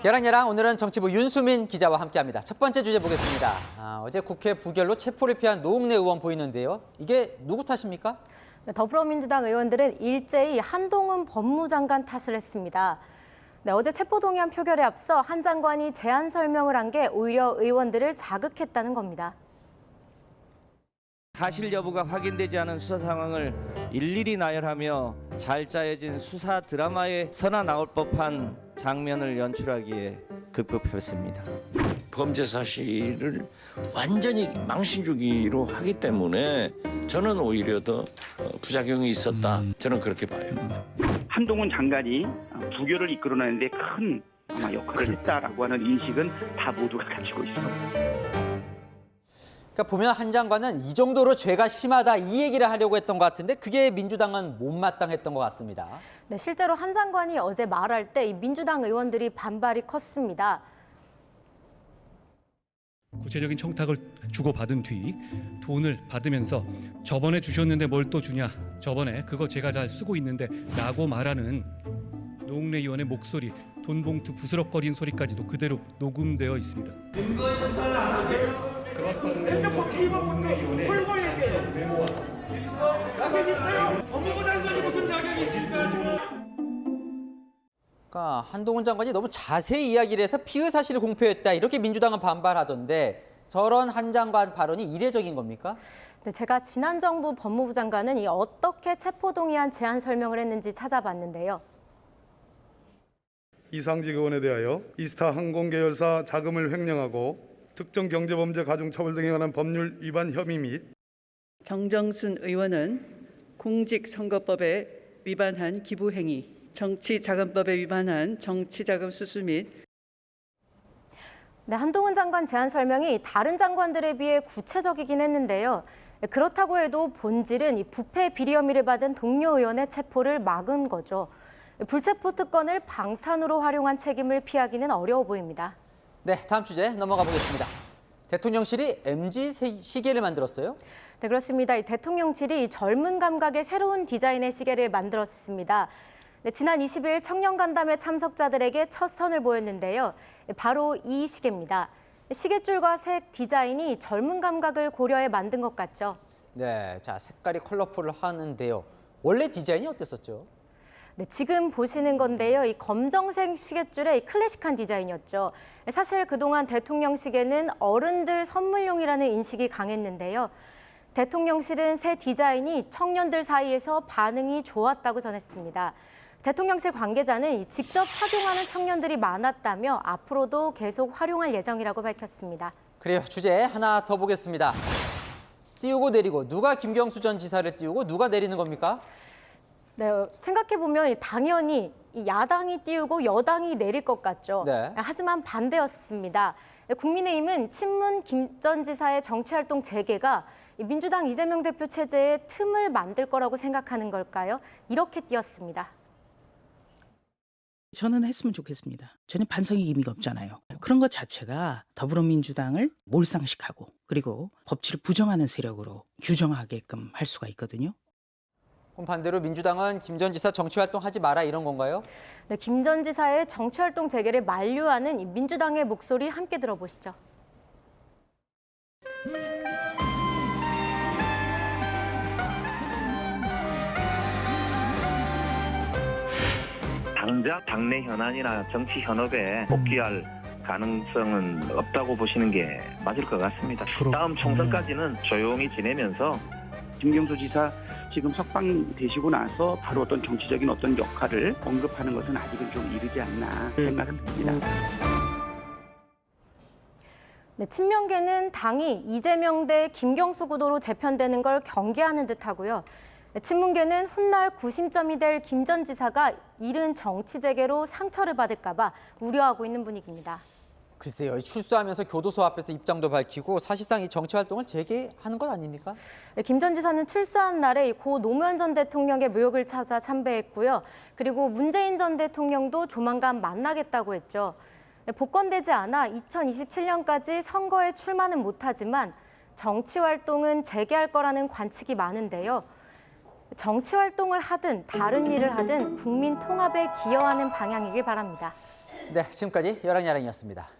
야랑야랑 오늘은 정치부 윤수민 기자와 함께합니다. 첫 번째 주제 보겠습니다. 어제 국회 부결로 체포를 피한 노웅래 의원 보이는데요. 이게 누구 탓입니까? 더불어민주당 의원들은 일제히 한동훈 법무장관 탓을 했습니다. 어제 체포동의안 표결에 앞서 한 장관이 제안 설명을 한 게 오히려 의원들을 자극했다는 겁니다. 사실 여부가 확인되지 않은 수사 상황을 일일이 나열하며 잘 짜여진 수사 드라마에 서나 나올 법한 장면을 연출하기에 급급했습니다. 범죄 사실을 완전히 망신주기로 하기 때문에 저는 오히려 더 부작용이 있었다. 저는 그렇게 봐요. 한동훈 장관이 부결을 이끌어내는데 큰 역할을 했다라고 하는 인식은 다 모두가 가지고 있습니다. 그러니까 보면 한 장관은 이 정도로 죄가 심하다 이 얘기를 하려고 했던 것 같은데 그게 민주당은 못마땅했던 것 같습니다. 실제로 한 장관이 어제 말할 때 민주당 의원들이 반발이 컸습니다. 구체적인 청탁을 주고받은 뒤 돈을 받으면서 저번에 주셨는데 뭘 또 주냐, 저번에 그거 제가 잘 쓰고 있는데 라고 말하는 노웅래 의원의 목소리, 돈 봉투 부스럭거리는 소리까지도 그대로 녹음되어 있습니다. 그러니까 한동훈 장관이 너무 자세히 이야기를 해서 피의 사실을 공표했다 이렇게 민주당은 반발하던데 저런 한 장관 발언이 이례적인 겁니까? 제가 지난 정부 법무부 장관은 어떻게 체포동의안 제안 설명을 했는지 찾아봤는데요. 이상직 의원에 대하여 이스타 항공 계열사 자금을 횡령하고 특정 경제범죄 가중처벌 등에 관한 법률 위반 혐의 및 정정순 의원은 공직선거법에 위반한 기부행위, 정치자금법에 위반한 정치자금 수수 및 한동훈 장관 제안 설명이 다른 장관들에 비해 구체적이긴 했는데요. 그렇다고 해도 본질은 부패 비리 혐의를 받은 동료 의원의 체포를 막은 거죠. 불체포 특권을 방탄으로 활용한 책임을 피하기는 어려워 보입니다. 네, 다음 주제 넘어가 보겠습니다. 대통령실이 MZ 시계를 만들었어요? 네, 그렇습니다. 이 대통령실이 젊은 감각의 새로운 디자인의 시계를 만들었습니다. 지난 20일 청년 간담회 참석자들에게 첫 선을 보였는데요. 바로 이 시계입니다. 시계줄과 색, 디자인이 젊은 감각을 고려해 만든 것 같죠? 네, 자 색깔이 컬러풀하는데요. 원래 디자인이 어땠었죠? 네, 지금 보시는 건데요. 이 검정색 시계줄의 클래식한 디자인이었죠. 사실 그동안 대통령 시계는 어른들 선물용이라는 인식이 강했는데요. 대통령실은 새 디자인이 청년들 사이에서 반응이 좋았다고 전했습니다. 대통령실 관계자는 직접 착용하는 청년들이 많았다며 앞으로도 계속 활용할 예정이라고 밝혔습니다. 그래요, 주제 하나 더 보겠습니다. 띄우고 내리고 누가 김경수 전 지사를 띄우고 누가 내리는 겁니까? 네, 생각해보면 당연히 야당이 띄우고 여당이 내릴 것 같죠. 네. 하지만 반대였습니다. 국민의힘은 친문 김 전 지사의 정치활동 재개가 민주당 이재명 대표 체제에 틈을 만들 거라고 생각하는 걸까요? 이렇게 띄었습니다. 저는 했으면 좋겠습니다. 전혀 반성의 의미가 없잖아요. 그런 것 자체가 더불어민주당을 몰상식하고 그리고 법치를 부정하는 세력으로 규정하게끔 할 수가 있거든요. 그럼 반대로 민주당은 김 전 지사 정치활동 하지 마라 이런 건가요? 네, 김 전 지사의 정치활동 재개를 만류하는 이 민주당의 목소리 함께 들어보시죠. 당장 당내 현안이나 정치 현업에 복귀할 가능성은 없다고 보시는 게 맞을 것 같습니다. 다음 총선까지는 조용히 지내면서 김경수 지사 지금 석방되시고 나서 바로 어떤 정치적인 어떤 역할을 언급하는 것은 아직은 좀 이르지 않나 생각은 듭니다. 네, 친명계는 당이 이재명 대 김경수 구도로 재편되는 걸 경계하는 듯하고요. 친문계는 훗날 구심점이 될 김 전 지사가 이른 정치 재개로 상처를 받을까 봐 우려하고 있는 분위기입니다. 글쎄요, 출소하면서 교도소 앞에서 입장도 밝히고 사실상 이 정치 활동을 재개하는 것 아닙니까? 김 전 지사는 출소한 날에 고 노무현 전 대통령의 묘역을 찾아 참배했고요. 그리고 문재인 전 대통령도 조만간 만나겠다고 했죠. 복권되지 않아 2027년까지 선거에 출마는 못하지만 정치 활동은 재개할 거라는 관측이 많은데요. 정치 활동을 하든 다른 일을 하든 국민 통합에 기여하는 방향이길 바랍니다. 네, 지금까지 열왕야랑이었습니다.